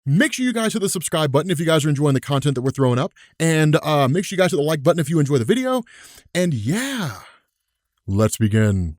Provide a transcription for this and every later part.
Make sure you guys hit the subscribe button if you guys are enjoying the content that we're throwing up. And make sure you guys hit the like button if you enjoy the video. And yeah, let's begin.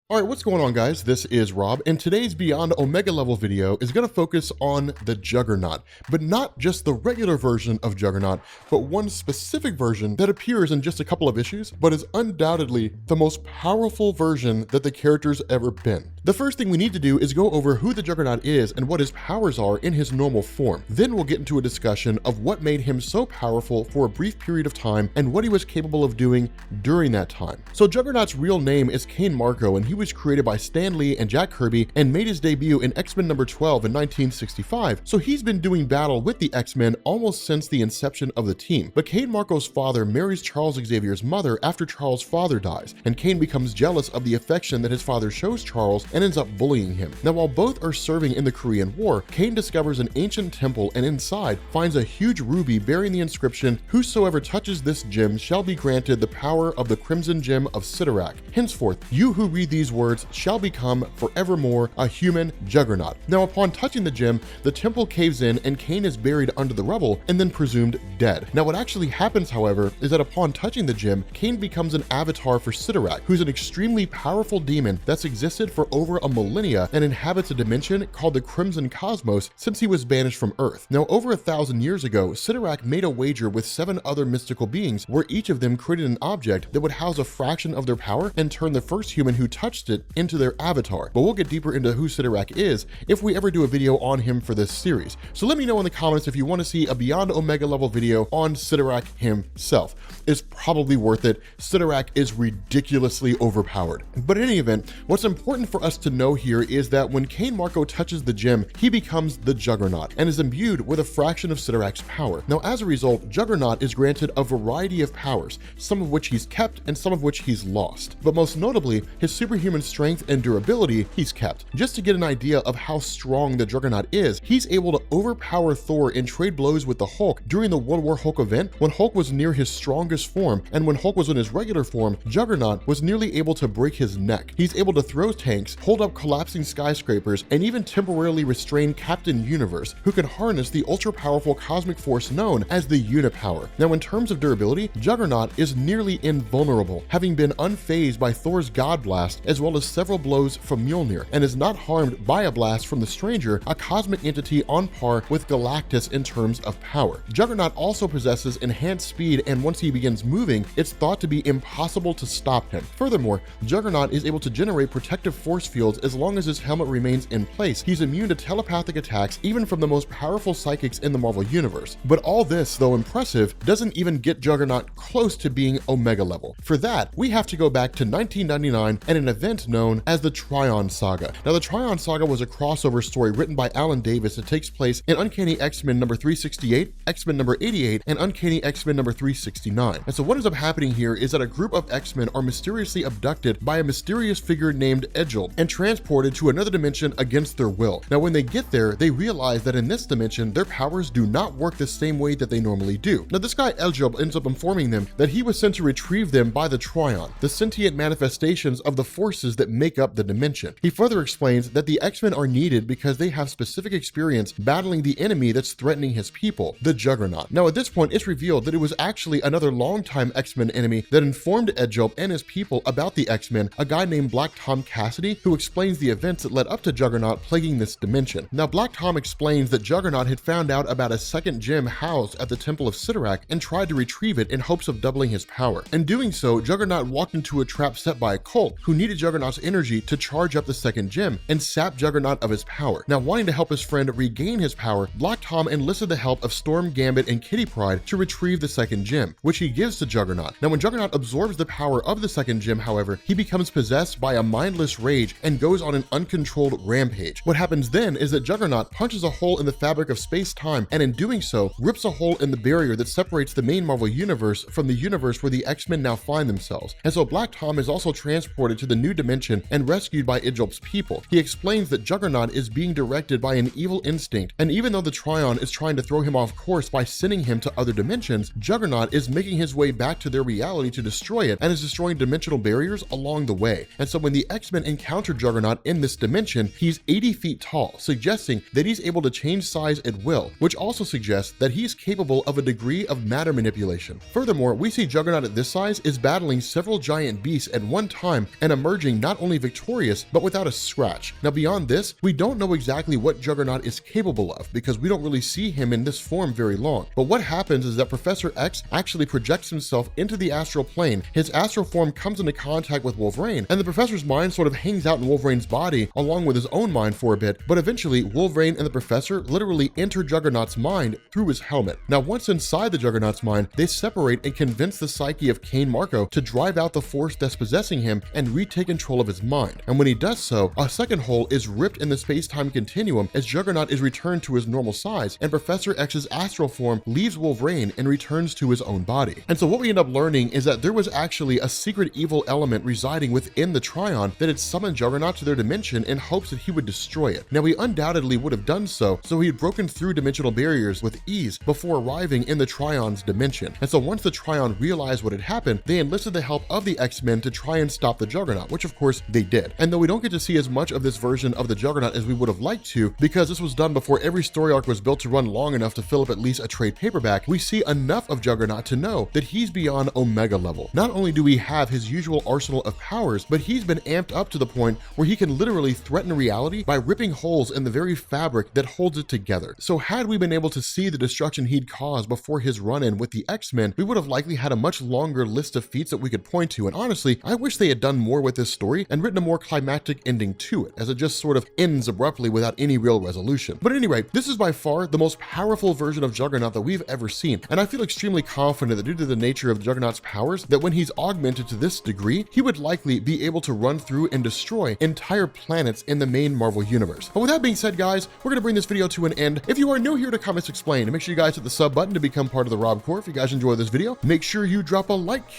All right, what's going on, guys? This is Rob, and today's Beyond Omega level video is going to focus on the Juggernaut, but not just the regular version of Juggernaut, but one specific version that appears in just a couple of issues, but is undoubtedly the most powerful version that the character's ever been. The first thing we need to do is go over who the Juggernaut is and what his powers are in his normal form. Then we'll get into a discussion of what made him so powerful for a brief period of time and what he was capable of doing during that time. So Juggernaut's real name is Cain Marko, and he was created by Stan Lee and Jack Kirby and made his debut in X-Men number 12 in 1965. So he's been doing battle with the X-Men almost since the inception of the team. But Cain Marko's father marries Charles Xavier's mother after Charles' father dies, and Cain becomes jealous of the affection that his father shows Charles and ends up bullying him. Now, while both are serving in the Korean War, Cain discovers an ancient temple and inside finds a huge ruby bearing the inscription, "Whosoever touches this gem shall be granted the power of the Crimson Gem of Sidorak. Henceforth, you who read these words shall become forevermore a human Juggernaut." Now, upon touching the gem, the temple caves in and Cain is buried under the rubble and then presumed dead. Now, what actually happens, however, is that upon touching the gem, Cain becomes an avatar for Sidorak, who's an extremely powerful demon that's existed for over a millennia and inhabits a dimension called the Crimson Cosmos since he was banished from Earth. Now, over 1,000 years ago, Sidorak made a wager with 7 other mystical beings where each of them created an object that would house a fraction of their power and turn the first human who touched it into their avatar. But we'll get deeper into who Sidorak is if we ever do a video on him for this series. So let me know in the comments if you want to see a Beyond Omega level video on Sidorak himself. It's probably worth it. Sidorak is ridiculously overpowered. But in any event, what's important for us to know here is that when Cain Marko touches the gem, he becomes the Juggernaut and is imbued with a fraction of Sidorak's power. Now, as a result, Juggernaut is granted a variety of powers, some of which he's kept and some of which he's lost. But most notably, his superhuman strength and durability he's kept. Just to get an idea of how strong the Juggernaut is, he's able to overpower Thor and trade blows with the Hulk during the World War Hulk event when Hulk was near his strongest form, and when Hulk was in his regular form, Juggernaut was nearly able to break his neck. He's able to throw tanks, hold up collapsing skyscrapers, and even temporarily restrain Captain Universe, who can harness the ultra-powerful cosmic force known as the Unipower. Now, in terms of durability, Juggernaut is nearly invulnerable, having been unfazed by Thor's God Blast as well as several blows from Mjolnir, and is not harmed by a blast from the Stranger, a cosmic entity on par with Galactus in terms of power. Juggernaut also possesses enhanced speed, and once he begins moving, it's thought to be impossible to stop him. Furthermore, Juggernaut is able to generate protective force fields as long as his helmet remains in place. He's immune to telepathic attacks even from the most powerful psychics in the Marvel Universe. But all this, though impressive, doesn't even get Juggernaut close to being Omega level. For that, we have to go back to 1999 and an event known as the Tryon Saga. Now, the Tryon Saga was a crossover story written by Alan Davis that takes place in Uncanny X-Men number 368, X-Men number 88, and Uncanny X-Men number 369. And so what ends up happening here is that a group of X-Men are mysteriously abducted by a mysterious figure named Edgel and transported to another dimension against their will. Now, when they get there, they realize that in this dimension, their powers do not work the same way that they normally do. Now, this guy Edgel ends up informing them that he was sent to retrieve them by the Tryon, the sentient manifestations of the forces that make up the dimension. He further explains that the X-Men are needed because they have specific experience battling the enemy that's threatening his people, the Juggernaut. Now, at this point, it's revealed that it was actually another longtime X-Men enemy that informed Edgel and his people about the X-Men, a guy named Black Tom Cassidy, who explains the events that led up to Juggernaut plaguing this dimension. Now, Black Tom explains that Juggernaut had found out about a second gem housed at the Temple of Sidorak and tried to retrieve it in hopes of doubling his power. In doing so, Juggernaut walked into a trap set by a cult who needed Juggernaut's energy to charge up the second gem and sap Juggernaut of his power. Now, wanting to help his friend regain his power, Black Tom enlisted the help of Storm, Gambit, and Kitty Pryde to retrieve the second gem, which he gives to Juggernaut. Now, when Juggernaut absorbs the power of the second gem, however, he becomes possessed by a mindless rage and goes on an uncontrolled rampage. What happens then is that Juggernaut punches a hole in the fabric of space-time, and in doing so, rips a hole in the barrier that separates the main Marvel universe from the universe where the X-Men now find themselves. And so Black Tom is also transported to the new dimension and rescued by Idjolp's people. He explains that Juggernaut is being directed by an evil instinct, and even though the Tryon is trying to throw him off course by sending him to other dimensions, Juggernaut is making his way back to their reality to destroy it and is destroying dimensional barriers along the way. And so when the X-Men encounter Juggernaut in this dimension, he's 80 feet tall, suggesting that he's able to change size at will, which also suggests that he's capable of a degree of matter manipulation. Furthermore, we see Juggernaut at this size is battling several giant beasts at one time and emerging not only victorious, but without a scratch. Now beyond this, we don't know exactly what Juggernaut is capable of because we don't really see him in this form very long. But what happens is that Professor X actually projects himself into the astral plane. His astral form comes into contact with Wolverine, and the professor's mind sort of hangs out in Wolverine's body along with his own mind for a bit, but eventually Wolverine and the professor literally enter Juggernaut's mind through his helmet. Now once inside the Juggernaut's mind, they separate and convince the psyche of Kane Marco to drive out the force that's possessing him and retake control of his mind. And when he does so, a second hole is ripped in the space-time continuum as Juggernaut is returned to his normal size, and Professor X's astral form leaves Wolverine and returns to his own body. And so what we end up learning is that there was actually a secret evil element residing within the Tryon that had summoned Juggernaut to their dimension in hopes that he would destroy it. Now he undoubtedly would have done so he had broken through dimensional barriers with ease before arriving in the Tryon's dimension. And so once the Tryon realized what had happened, they enlisted the help of the X-Men to try and stop the Juggernaut, which of course they did. And though we don't get to see as much of this version of the Juggernaut as we would have liked to, because this was done before every story arc was built to run long enough to fill up at least a trade paperback, we see enough of Juggernaut to know that he's beyond Omega level. Not only do we have his usual arsenal of powers, but he's been amped up to the point where he can literally threaten reality by ripping holes in the very fabric that holds it together. So had we been able to see the destruction he'd caused before his run-in with the X-Men, we would have likely had a much longer list of feats that we could point to. And honestly, I wish they had done more with this story and written a more climactic ending to it, as it just sort of ends abruptly without any real resolution. But anyway, this is by far the most powerful version of Juggernaut that we've ever seen, and I feel extremely confident that due to the nature of Juggernaut's powers, that when he's augmented to this degree, he would likely be able to run through and destroy entire planets in the main Marvel universe. But with that being said, guys, we're going to bring this video to an end. If you are new here to Comics Explained, make sure you guys hit the sub button to become part of the Rob Corps. If you guys enjoy this video, make sure you drop a like,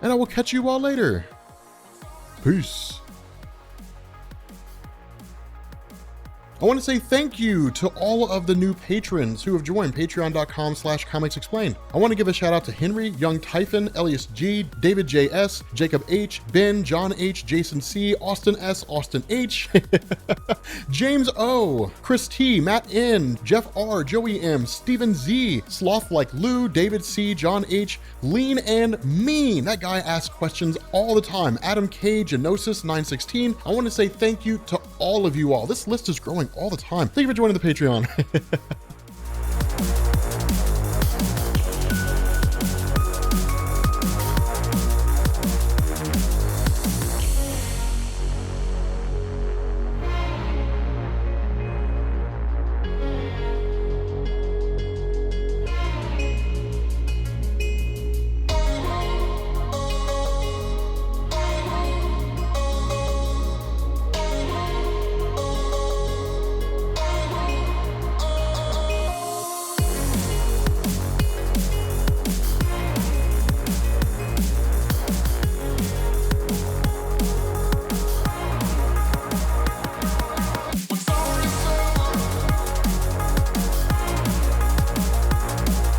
and I will catch you all later. Peace. I want to say thank you to all of the new patrons who have joined patreon.com/comicsexplained. I want to give a shout out to Henry, Young Typhon, Elias G, David JS, Jacob H, Ben, John H, Jason C, Austin S, Austin H, James O, Chris T, Matt N, Jeff R, Joey M, Steven Z, Sloth Like Lou, David C, John H, Lean and Mean. That guy asks questions all the time. Adam K, Genosis 916. I want to say thank you to all of you all. This list is growing all the time. Thank you for joining the Patreon.